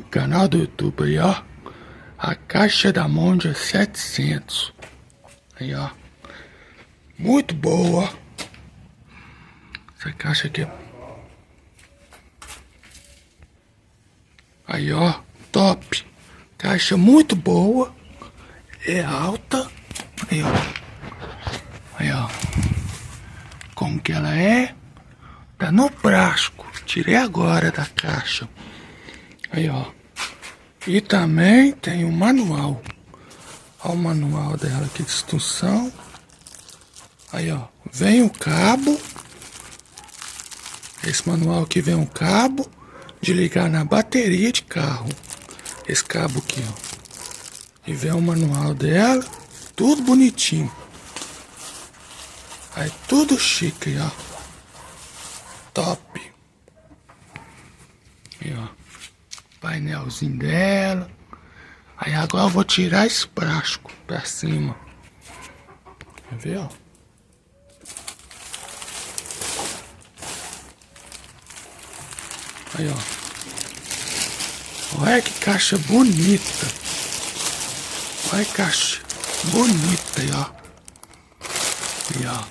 Canal do YouTube aí, ó. A caixa da Mondia 700. Aí, ó. Muito boa. Essa caixa aqui. Aí, ó. Top. Caixa muito boa. É alta. Aí, ó. Aí, ó. Como que ela é? Tá no plástico. Tirei agora da caixa. Aí, ó. E também tem o manual. Ó o manual dela aqui de instrução. Aí, ó. Vem o cabo. Esse manual aqui vem um cabo de ligar na bateria de carro. Esse cabo aqui, ó. E vem o manual dela. Tudo bonitinho. Aí tudo chique, ó. Top. Aí, ó. Painelzinho dela. Aí agora eu vou tirar esse plástico pra cima. Quer ver, ó? Aí, ó. Olha que caixa bonita. Olha que caixa bonita aí, ó. Aí, ó.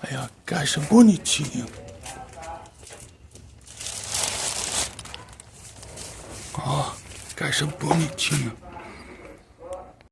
Aí, ó. Caixa bonitinha. Ó. Caixa bonitinha.